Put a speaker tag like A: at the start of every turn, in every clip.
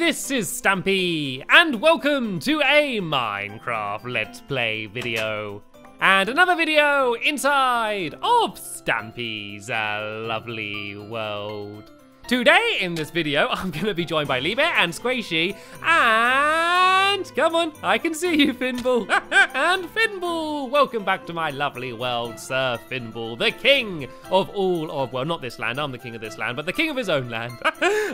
A: this is Stampy, and welcome to a Minecraft Let's Play video. And another video inside of Stampy's lovely world. Today in this video, I'm going to be joined by Liebe and Squishy, and come on, I can see you, Finball, and Finball. Welcome back to my lovely world, Sir Finball, the king of all of, well, not this land, I'm the king of this land, but the king of his own land.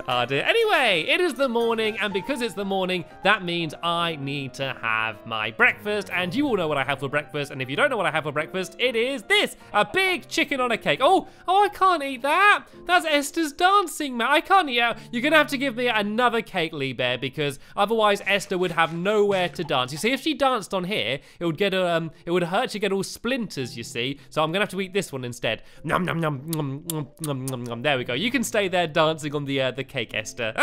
A: Oh dear. Anyway, it is the morning, and because it's the morning, that means I need to have my breakfast, and you all know what I have for breakfast, and if you don't know what I have for breakfast, it is this, a big chicken on a cake. Oh, I can't eat that. That's Esther's dancing. I can't eat out. You're gonna have to give me another cake, Liebe, because otherwise Esther would have nowhere to dance. You see, if she danced on here, it would get it would hurt. She'd get all splinters, you see. So I'm gonna have to eat this one instead. Nom nom nom nom nom nom nom nom. There we go. You can stay there dancing on the cake, Esther.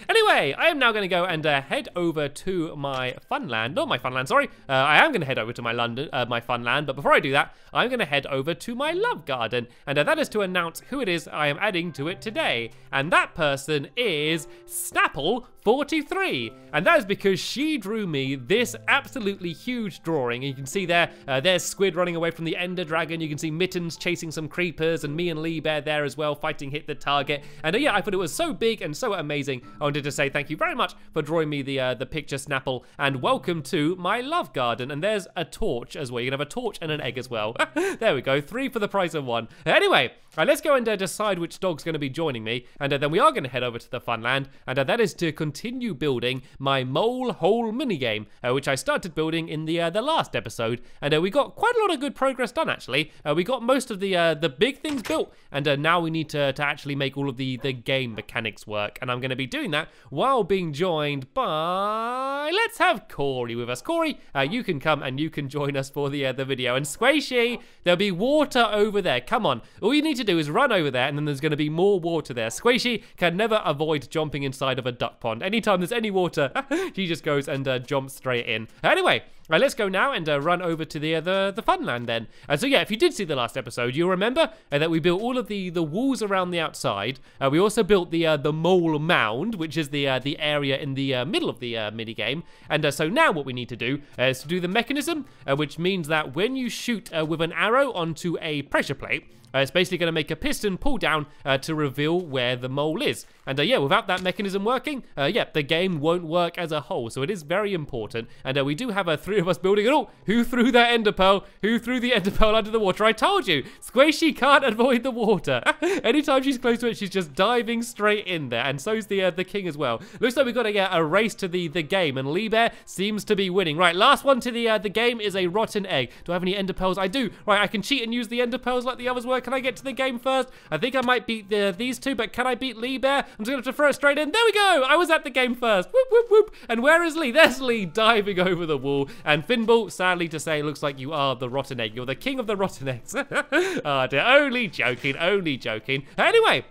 A: Anyway, I am now gonna go and head over to my funland. Not my funland, sorry. I am gonna head over to my my funland, but before I do that, I'm gonna head over to my love garden, and that is to announce who it is I am adding to it today. And that person is Snapple43. And that is because she drew me this absolutely huge drawing. And you can see there, there's Squid running away from the Ender Dragon. You can see Mittens chasing some creepers, and me and Liebe there as well, fighting Hit the Target. And yeah, I thought it was so big and so amazing. I wanted to say thank you very much for drawing me the picture, Snapple, and welcome to my love garden. And there's a torch as well. You can have a torch and an egg as well. There we go, 3 for the price of 1. Anyway, let's go and decide which dog's going to be joining me. And then we are going to head over to the funland, and that is to continue building my mole hole minigame, which I started building in the last episode, and we got quite a lot of good progress done actually. We got most of the big things built, and now we need to actually make all of the game mechanics work, and I'm going to be doing that while being joined by, let's have Corey with us. Corey, you can come and you can join us for the video, and Squishy, there'll be water over there. Come on, all you need to do is run over there, and then there's going to be more water there. Squishy can never avoid jumping inside of a duck pond. Anytime there's any water, she just goes and jumps straight in. Anyway, let's go now and run over to the funland then. So yeah, if you did see the last episode, you'll remember that we built all of the walls around the outside. We also built the mole mound, which is the area in the middle of the mini game. And so now what we need to do is to do the mechanism, which means that when you shoot with an arrow onto a pressure plate, it's basically going to make a piston pull down to reveal where the mole is. And yeah, without that mechanism working, yeah, the game won't work as a whole. So it is very important. And we do have 3 of us building it all. Who threw that ender pearl? Who threw the ender pearl under the water? I told you, Squishy can't avoid the water. Anytime she's close to it, she's just diving straight in there. And so's the king as well. Looks like we've got to get a race to the game. And Liebe seems to be winning. Right, last one to the game is a rotten egg. Do I have any ender pearls? I do. Right, I can cheat and use the ender pearls like the others were. Can I get to the game first? I think I might beat these 2, but can I beat Liebe? I'm just going to have to throw it straight in. There we go! I was at the game first. Whoop, whoop, whoop. And where is Lee? There's Lee diving over the wall. And Finball, sadly to say, looks like you are the rotten egg. You're the king of the rotten eggs. Oh dear, only joking, only joking. Anyway,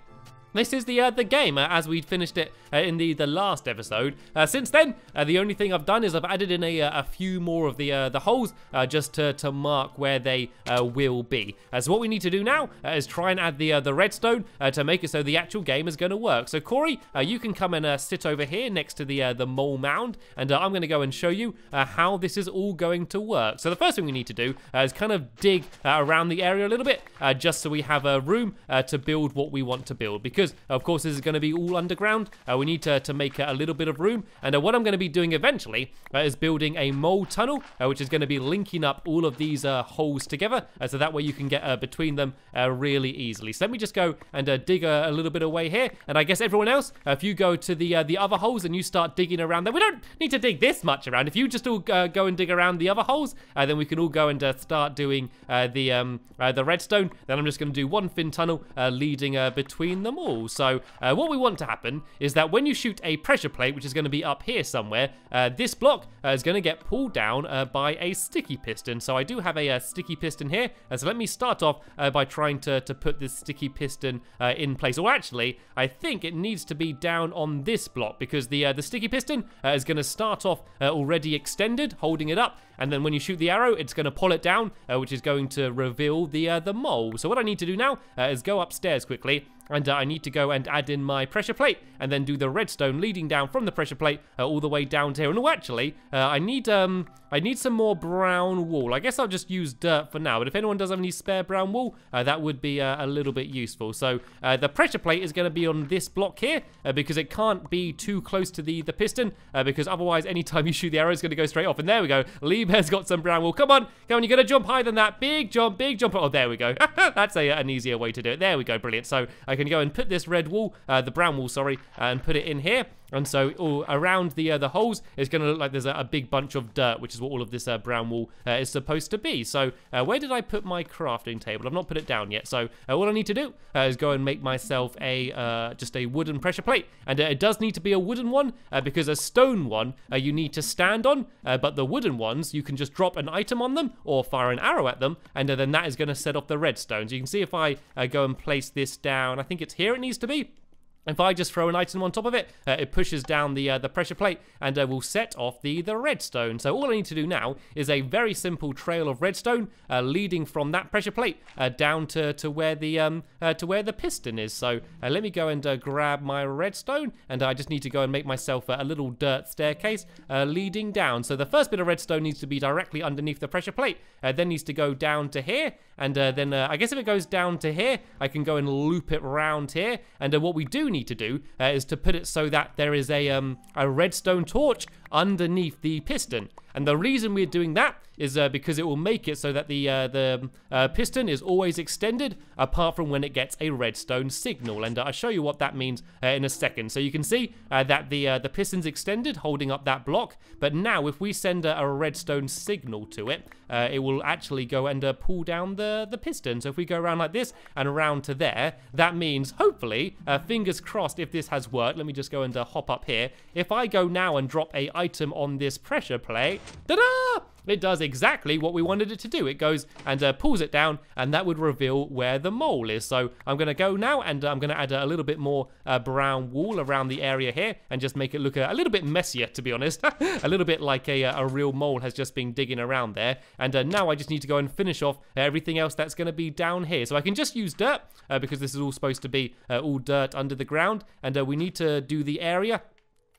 A: this is the game as we finished it in the last episode. Since then, the only thing I've done is I've added in a few more of the holes just to mark where they will be. So what we need to do now is try and add the redstone to make it so the actual game is going to work. So Corey, you can come and sit over here next to the mole mound, and I'm going to go and show you how this is all going to work. So the first thing we need to do is kind of dig around the area a little bit, just so we have room to build what we want to build. Because of course this is going to be all underground, we need to make a little bit of room, and what I'm going to be doing eventually is building a mole tunnel, which is going to be linking up all of these holes together, so that way you can get between them really easily. So let me just go and dig a little bit away here, and I guess everyone else, if you go to the other holes and you start digging around there, we don't need to dig this much around. If you just all go and dig around the other holes, then we can all go and start doing the redstone. Then I'm just going to do 1 thin tunnel leading between them all. So what we want to happen is that when you shoot a pressure plate, which is going to be up here somewhere, this block is going to get pulled down by a sticky piston. So I do have a sticky piston here. So let me start off by trying to put this sticky piston in place. Or actually, I think it needs to be down on this block, because the sticky piston is going to start off already extended, holding it up, and then when you shoot the arrow, it's going to pull it down, which is going to reveal the mole. So what I need to do now is go upstairs quickly, and I need to go and add in my pressure plate, and then do the redstone leading down from the pressure plate all the way down to here. And oh, actually, I need some more brown wool. I guess I'll just use dirt for now, but if anyone does have any spare brown wool, that would be a little bit useful. So the pressure plate is going to be on this block here, because it can't be too close to the piston, because otherwise anytime you shoot the arrow, it's going to go straight off. And there we go. Liebherr's got some brown wool. Come on, you're going to jump higher than that. Big jump, big jump. Oh, there we go. That's an easier way to do it. There we go, brilliant. So I can go and put this red wool, the brown wool, sorry, and put it in here. And so all around the holes, it's going to look like there's a big bunch of dirt, which is what all of this brown wool is supposed to be. So where did I put my crafting table? I've not put it down yet. So all I need to do is go and make myself just a wooden pressure plate. And it does need to be a wooden one, because a stone one you need to stand on. But the wooden ones, you can just drop an item on them or fire an arrow at them. And then that is going to set off the redstone. So you can see if I go and place this down, I think it's here it needs to be. If I just throw an item on top of it, it pushes down the pressure plate and will set off the redstone. So all I need to do now is a very simple trail of redstone leading from that pressure plate down to where the piston is. So let me go and grab my redstone, and I just need to go and make myself a little dirt staircase leading down. So the first bit of redstone needs to be directly underneath the pressure plate, then needs to go down to here, and then I guess if it goes down to here, I can go and loop it round here. And what we do need to do is to put it so that there is a redstone torch underneath the piston. And the reason we're doing that is because it will make it so that the piston is always extended, apart from when it gets a redstone signal. And I'll show you what that means in a second. So you can see that the piston's extended, holding up that block. But now if we send a redstone signal to it, it will actually go and pull down the piston. So if we go around like this and around to there, that means, hopefully, fingers crossed if this has worked. Let me just go and hop up here. If I go now and drop a item on this pressure plate, ta-da! It does exactly what we wanted it to do. It goes and pulls it down, and that would reveal where the mole is. So I'm going to go now, and I'm going to add a little bit more brown wool around the area here, and just make it look a little bit messier, to be honest. A little bit like a real mole has just been digging around there. And now I just need to go and finish off everything else that's going to be down here. So I can just use dirt, because this is all supposed to be all dirt under the ground. And we need to do the area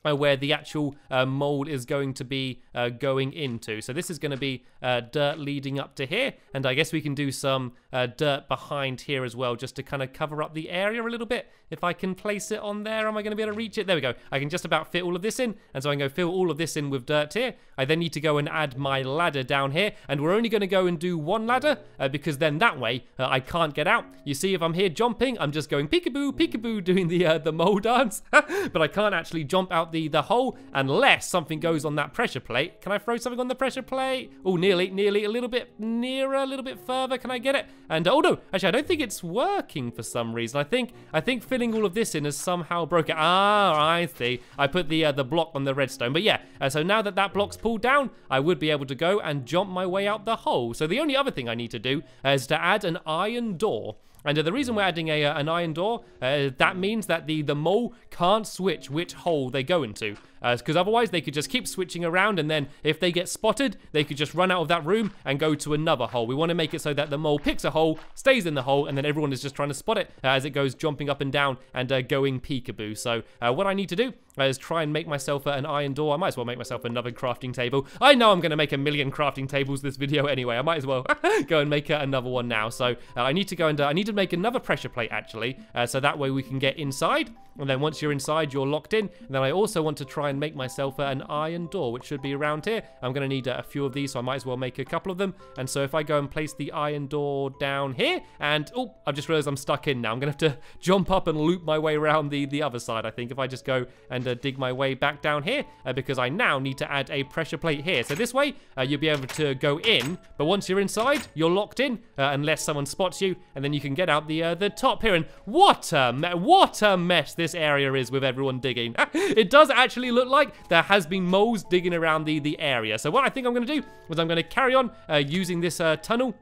A: where the actual mole is going to be going into. So this is going to be dirt leading up to here, and I guess we can do some dirt behind here as well, just to kind of cover up the area a little bit. If I can place it on there, am I going to be able to reach it? There we go. I can just about fit all of this in, and so I can go fill all of this in with dirt here. I then need to go and add my ladder down here, and we're only going to go and do one ladder, because then that way I can't get out. You see, if I'm here jumping, I'm just going peekaboo, peekaboo, doing the mole dance, but I can't actually jump out the hole unless something goes on that pressure plate. Can I throw something on the pressure plate? Oh, nearly, a little bit nearer, a little bit further. Can I get it? And oh no, actually I don't think it's working for some reason. I think filling all of this in has somehow broken. Ah, I see. I put the block on the redstone. But yeah, so now that block's pulled down, I would be able to go and jump my way out the hole. So the only other thing I need to do is to add an iron door. And the reason we're adding an iron door, that means that the mole can't switch which hole they go into. Because otherwise they could just keep switching around, and then if they get spotted, they could just run out of that room and go to another hole. We want to make it so that the mole picks a hole, stays in the hole, and then everyone is just trying to spot it as it goes jumping up and down and going peekaboo. So what I need to do is try and make myself an iron door. I might as well make myself another crafting table. I know I'm going to make a million crafting tables this video anyway. I might as well go and make another one now. So I need to go and I need to make another pressure plate actually, so that way we can get inside. And then once you're inside, you're locked in. And then I also want to try and make myself an iron door, which should be around here. I'm going to need a few of these, so I might as well make a couple of them. And so if I go and place the iron door down here, and oh, I've just realized I'm stuck in now. I'm going to have to jump up and loop my way around the other side, I think, if I just go and dig my way back down here, because I now need to add a pressure plate here. So this way, you'll be able to go in, but once you're inside, you're locked in, unless someone spots you, and then you can get out the top here. And what a mess this area is with everyone digging. It does actually look like there has been moles digging around the area. So what I think I'm going to do is I'm going to carry on using this tunnel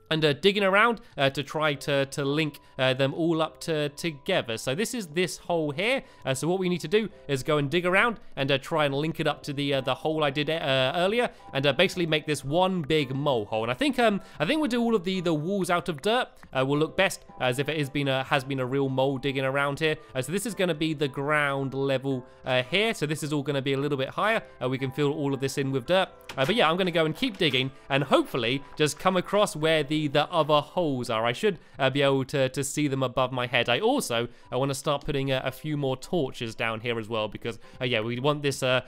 A: and digging around to try to link them all up together. So this is this hole here. So what we need to do is go and dig around and try and link it up to the hole I did earlier, and basically make this one big mole hole. And I think we'll do all of the walls out of dirt. Will look best as if it has been a real mole digging around here. So this is going to be the ground level here. So this is all going to be a little bit higher. We can fill all of this in with dirt. But yeah, I'm going to go and keep digging and hopefully just come across where the other holes are. I should be able to see them above my head. I want to start putting a few more torches down here as well, because yeah, we want this to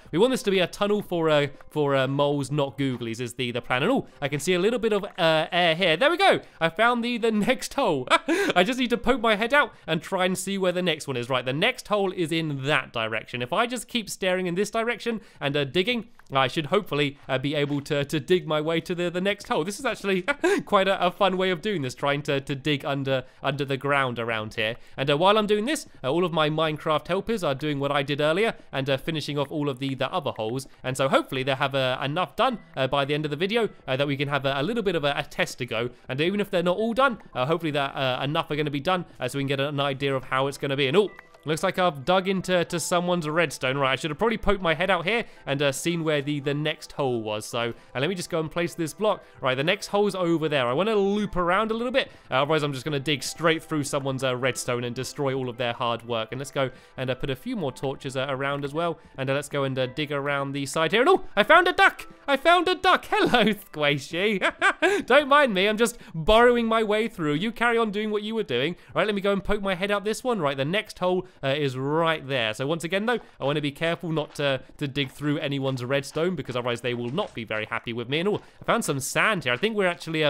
A: be a tunnel for moles, not googlies, is the plan. And I can see a little bit of air here. There we go. I found the next hole. I just need to poke my head out and try and see where the next one is. Right, the next hole is in that direction. If I just keep staring in this direction and digging, I should hopefully be able to dig my way to the next hole. This is actually quite a fun way of doing this, trying to dig under the ground around here. And while I'm doing this, all of my Minecraft helpers are doing what I did earlier and finishing off all of the other holes. And so hopefully they'll have enough done by the end of the video that we can have a little bit of a test to go. And even if they're not all done, hopefully that enough are going to be done so we can get an idea of how it's going to be. And looks like I've dug into someone's redstone. Right, I should have probably poked my head out here and seen where the next hole was. So let me just go and place this block. Right, the next hole's over there. I want to loop around a little bit. Otherwise, I'm just going to dig straight through someone's redstone and destroy all of their hard work. And let's go and put a few more torches around as well. And let's go and dig around the side here. And I found a duck! I found a duck! Hello, Squishy! Don't mind me, I'm just burrowing my way through. You carry on doing what you were doing. Right, let me go and poke my head out this one. Right, the next hole is right there. So once again, though, I want to be careful not to dig through anyone's redstone, because otherwise they will not be very happy with me. And I found some sand here. I think we're actually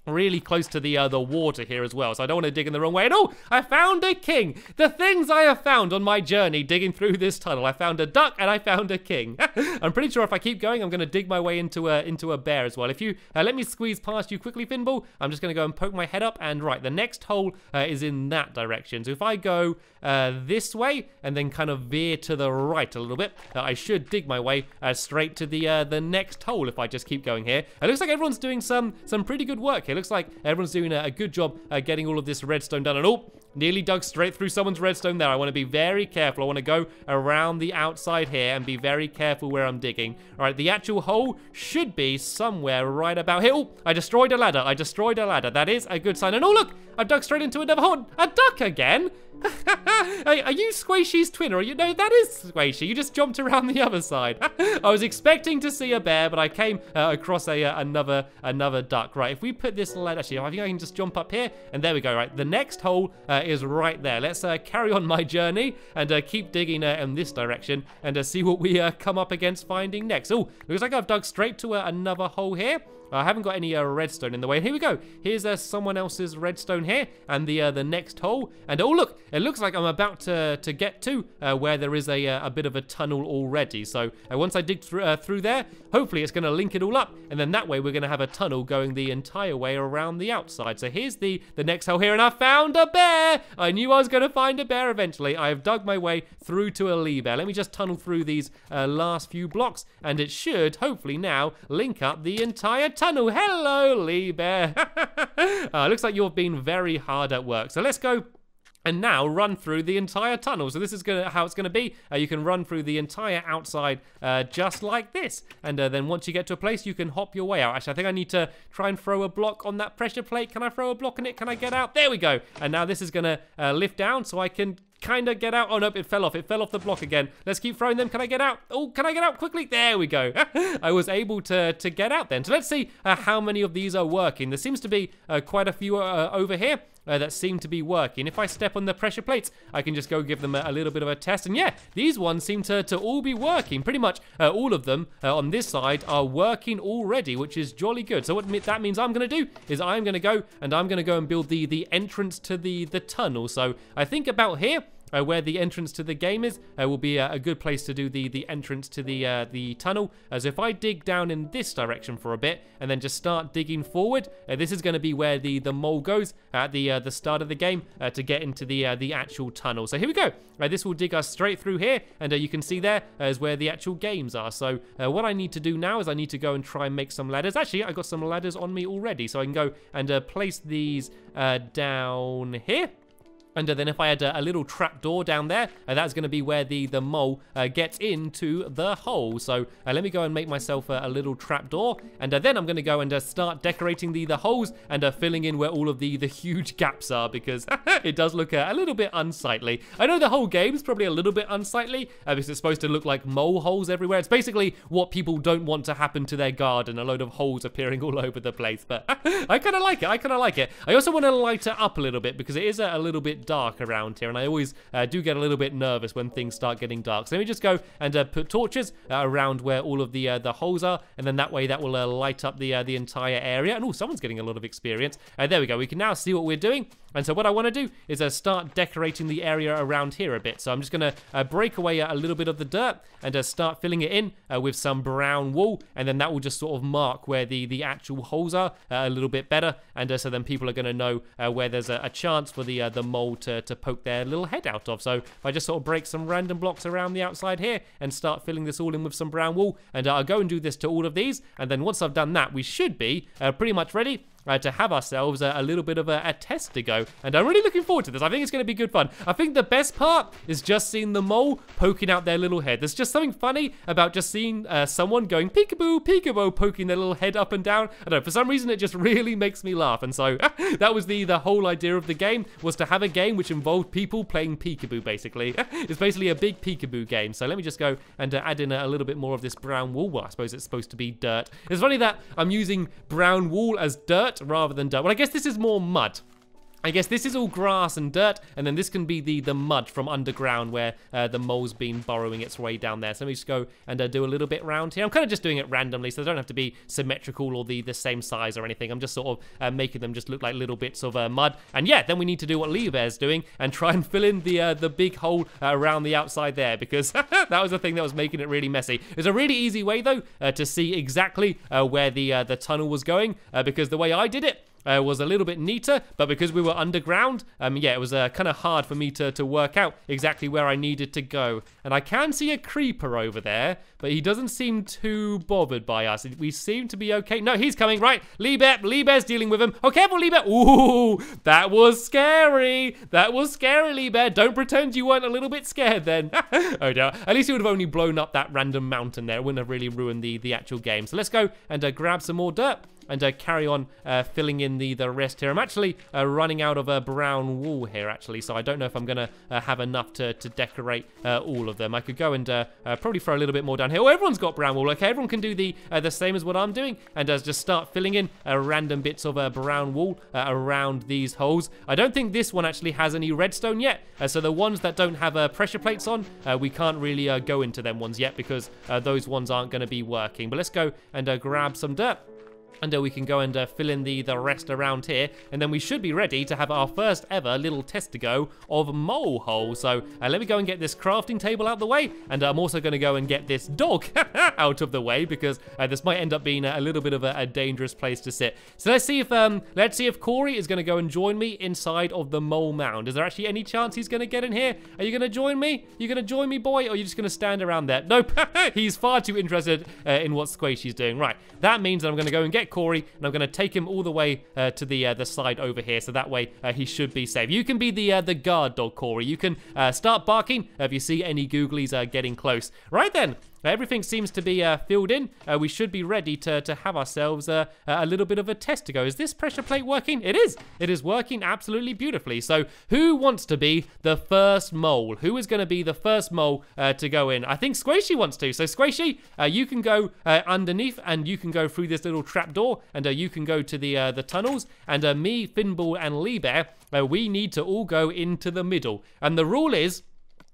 A: really close to the water here as well, so I don't want to dig in the wrong way. And I found a king! The things I have found on my journey digging through this tunnel. I found a duck and I found a king. I'm pretty sure if I keep going, I'm going to dig my way into a bear as well. If you let me squeeze past you quickly, Finball, I'm just going to go and poke my head up, and right, the next hole is in that direction. So if I go this way and then kind of veer to the right a little bit, I should dig my way straight to the next hole if I just keep going here. It looks like everyone's doing some pretty good work here. Looks like everyone's doing a good job getting all of this redstone done. And nearly dug straight through someone's redstone there. I want to be very careful. I want to go around the outside here and be very careful where I'm digging. All right, the actual hole should be somewhere right about here. I destroyed a ladder. I destroyed a ladder. That is a good sign. And look, I've dug straight into another hole. A duck again? Are you Squishy's twin? Or no, that is Squishy. You just jumped around the other side. I was expecting to see a bear, but I came across another duck. Right, if we put this ladder, actually, I think I can just jump up here, and there we go. Right, the next hole is right there. Let's carry on my journey and keep digging in this direction and see what we come up against finding next. Looks like I've dug straight to another hole here. I haven't got any redstone in the way. Here we go. Here's someone else's redstone here, and the next hole. And look, it looks like I'm about to get to where there is a bit of a tunnel already. So once I dig through there, hopefully it's going to link it all up, and then that way we're going to have a tunnel going the entire way around the outside. So here's the next hole here, and I found a bear. I knew I was going to find a bear eventually. I've dug my way through to a Lee bear. Let me just tunnel through these last few blocks, and it should hopefully now link up the entire tunnel. Hello, Lee bear. Looks like you've been very hard at work. So let's go and now run through the entire tunnel. So this is how it's gonna be. You can run through the entire outside just like this. And then once you get to a place, you can hop your way out. Actually, I think I need to try and throw a block on that pressure plate. Can I throw a block on it? Can I get out? There we go. And now this is gonna lift down so I can kind of get out. Oh, nope, it fell off. It fell off the block again. Let's keep throwing them. Can I get out? Oh, can I get out quickly? There we go. I was able to get out then. So let's see how many of these are working. There seems to be quite a few over here that seem to be working. If I step on the pressure plates, I can just go give them a little bit of a test. And yeah, these ones seem to all be working. Pretty much all of them on this side are working already, which is jolly good. So what that means I'm going to do is I'm going to go and build the entrance to the tunnel. So I think about here, where the entrance to the game is, will be a good place to do the entrance to the tunnel. So if I dig down in this direction for a bit and then just start digging forward, this is going to be where the mole goes at the start of the game to get into the actual tunnel. So here we go. This will dig us straight through here, and you can see there is where the actual games are. So what I need to do now is I need to go and try and make some ladders. Actually, I got some ladders on me already, so I can go and place these down here. And then if I had a little trap door down there, that's going to be where the mole gets into the hole. So let me go and make myself a little trap door. And then I'm going to go and start decorating the holes and filling in where all of the huge gaps are, because it does look a little bit unsightly. I know the whole game's probably a little bit unsightly because it's supposed to look like mole holes everywhere. It's basically what people don't want to happen to their garden, a load of holes appearing all over the place. But I kind of like it. I kind of like it. I also want to light it up a little bit because it is a little bit dark around here, and I always do get a little bit nervous when things start getting dark. So let me just go and put torches around where all of the holes are, and then that way that will light up the entire area. And oh, someone's getting a lot of experience. There we go. We can now see what we're doing. And so what I want to do is start decorating the area around here a bit. So I'm just going to break away a little bit of the dirt and start filling it in with some brown wool, and then that will just sort of mark where the actual holes are a little bit better. And so then people are going to know where there's a chance for the mole to poke their little head out of. So if I just sort of break some random blocks around the outside here and start filling this all in with some brown wool, and I'll go and do this to all of these, and then once I've done that, we should be pretty much ready to have ourselves a little bit of a test to go. And I'm really looking forward to this. I think it's going to be good fun. I think the best part is just seeing the mole poking out their little head. There's just something funny about just seeing someone going peekaboo, peekaboo, poking their little head up and down. I don't know, for some reason it just really makes me laugh. And so that was the whole idea of the game, was to have a game which involved people playing peekaboo, basically. It's basically a big peekaboo game. So let me just go and add in a little bit more of this brown wool. Well, I suppose it's supposed to be dirt. It's funny that I'm using brown wool as dirt rather than dirt. Well, I guess this is more mud. I guess this is all grass and dirt, and then this can be the mud from underground where the mole's been burrowing its way down there. So let me just go and do a little bit around here. I'm kind of just doing it randomly, so they don't have to be symmetrical or the same size or anything. I'm just sort of making them just look like little bits of mud. And yeah, then we need to do what Lee Bear's doing and try and fill in the big hole around the outside there, because that was the thing that was making it really messy. There's a really easy way, though, to see exactly where the tunnel was going, because the way I did it was a little bit neater, but because we were underground, yeah, it was kind of hard for me to work out exactly where I needed to go. And I can see a creeper over there, but he doesn't seem too bothered by us. We seem to be okay. No, he's coming, right? Lee Bear's dealing with him. Oh, careful, Lee Bear. Ooh, that was scary. That was scary, Lee Bear. Don't pretend you weren't a little bit scared then. Oh, no. At least it would have only blown up that random mountain there. It wouldn't have really ruined the actual game. So let's go and grab some more dirt and carry on filling in the rest here. I'm actually running out of brown wool here, actually, so I don't know if I'm going to have enough to decorate all of them. I could go and probably throw a little bit more down here. Oh, everyone's got brown wool. Okay, everyone can do the same as what I'm doing, and just start filling in random bits of brown wool around these holes. I don't think this one actually has any redstone yet, so the ones that don't have pressure plates on, we can't really go into them ones yet, because those ones aren't going to be working. But let's go and grab some dirt. And we can go and fill in the rest around here, and then we should be ready to have our first ever little test to go of mole hole. So let me go and get this crafting table out the way, and I'm also going to go and get this dog out of the way, because this might end up being a little bit of a dangerous place to sit. So let's see if Corey is going to go and join me inside of the mole mound. Is there actually any chance he's going to get in here? Are you going to join me? You going to join me, boy, or are you just going to stand around there? Nope. He's far too interested in what Squishy's doing. Right. That means that I'm going to go and get Corey, and I'm going to take him all the way to the side over here, so that way he should be safe. You can be the guard dog, Corey. You can start barking if you see any googlies getting close. Right then. Everything seems to be filled in. We should be ready to have ourselves a little bit of a test to go. Is this pressure plate working? It is. It is working absolutely beautifully. So who wants to be the first mole? Who is going to be the first mole to go in? I think Squishy wants to. So Squishy, you can go underneath, and you can go through this little trap door, and you can go to the tunnels. And me, Finball, and Lee Bear, we need to all go into the middle. And the rule is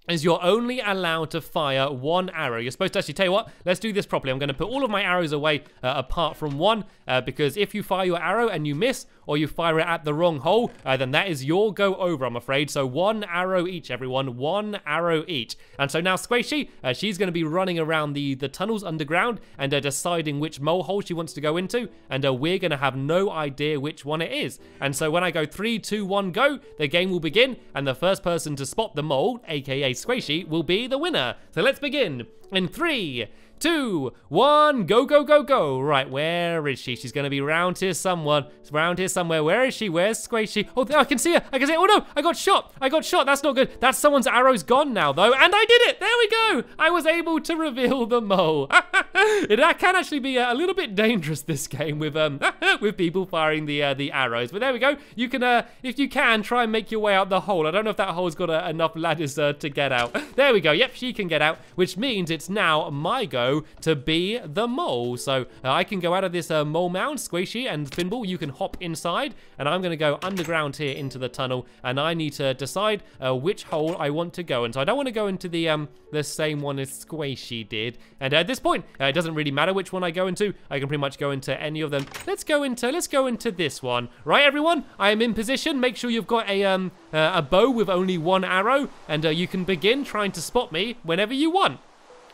A: you're only allowed to fire one arrow. You're supposed to actually, tell you what, let's do this properly. I'm going to put all of my arrows away apart from one, because if you fire your arrow and you miss, or you fire it at the wrong hole, then that is your go over, I'm afraid. So 1 arrow each, everyone. 1 arrow each. And so now Squishy, she's going to be running around the tunnels underground and deciding which mole hole she wants to go into. And we're going to have no idea which one it is. And so when I go 3, 2, 1, go, the game will begin. And the first person to spot the mole, aka Squishy, will be the winner. So let's begin in 3, 2, 1, go, go, go, go. Right, where is she? She's going to be round here somewhere. Round here somewhere. Where is she? Where's Squishy? Oh, I can see her. I can see her. Oh, no, I got shot. I got shot. That's not good. That's someone's arrow's gone now, though. And I did it. There we go. I was able to reveal the mole. That can actually be a little bit dangerous, this game, with people firing the arrows. But there we go. You can, if you can, try and make your way out the hole. I don't know if that hole's got enough ladders to get out. There we go. Yep, she can get out, which means it's now my go to be the mole. So I can go out of this mole mound, Squishy and Finball, you can hop inside, and I'm going to go underground here into the tunnel, and I need to decide which hole I want to go in. So I don't want to go into the same one as Squishy did, and at this point it doesn't really matter which one I go into. I can pretty much go into any of them. Let's go into this one. Right, everyone, I am in position. Make sure you've got a bow with only 1 arrow, and you can begin trying to spot me whenever you want.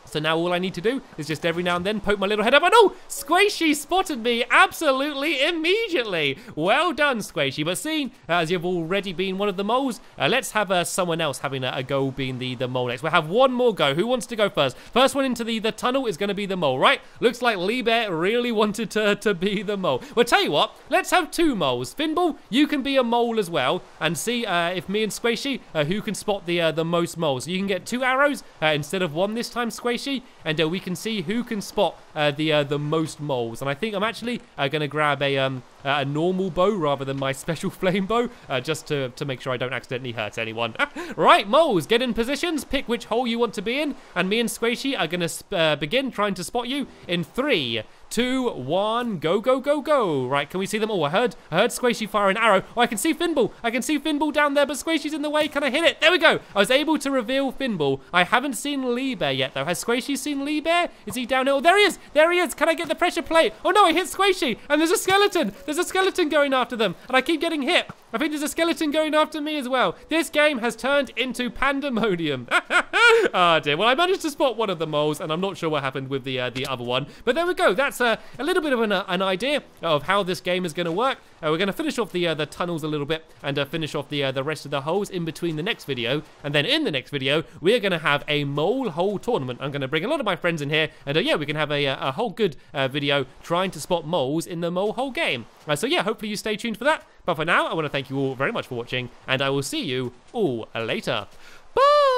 A: So now all I need to do is just every now and then poke my little head up. And oh, Squishy spotted me absolutely immediately. Well done, Squishy. But seeing as you've already been one of the moles, let's have someone else having a go being the mole next. We'll have one more go. Who wants to go first? First one into the tunnel is going to be the mole, right? Looks like Lee Bear really wanted to be the mole. Well, tell you what, let's have 2 moles. Finball, you can be a mole as well, and see if me and Squishy, who can spot the most moles. So you can get 2 arrows instead of 1 this time, Squishy. And we can see who can spot the most moles. And I think I'm actually going to grab a normal bow rather than my special flame bow, just to make sure I don't accidentally hurt anyone. Right, moles, get in positions, pick which hole you want to be in, and me and Squishy are going to begin trying to spot you in 3, 2, 1, go, go, go, go. Right, can we see them? Oh, I heard Squishy fire an arrow. Oh, I can see Finball. I can see Finball down there, but Squishy's in the way. Can I hit it? There we go. I was able to reveal Finball. I haven't seen Lee Bear yet, though. Has Squishy seen Lee Bear? Is he down here? Oh, there he is. There he is. Can I get the pressure plate? Oh, no, I hit Squishy, and there's a skeleton. There's a skeleton going after them, and I keep getting hit. I think there's a skeleton going after me as well. This game has turned into pandemonium. Oh, dear. Well, I managed to spot one of the moles, and I'm not sure what happened with the other one. But there we go. That's a little bit of an idea of how this game is going to work. We're going to finish off the tunnels a little bit, and finish off the rest of the holes in between the next video. And then in the next video, we're going to have a mole hole tournament. I'm going to bring a lot of my friends in here, and yeah, we can have a whole good video trying to spot moles in the mole hole game. So yeah, hopefully you stay tuned for that. But for now, I want to thank you all very much for watching, and I will see you all later. Bye!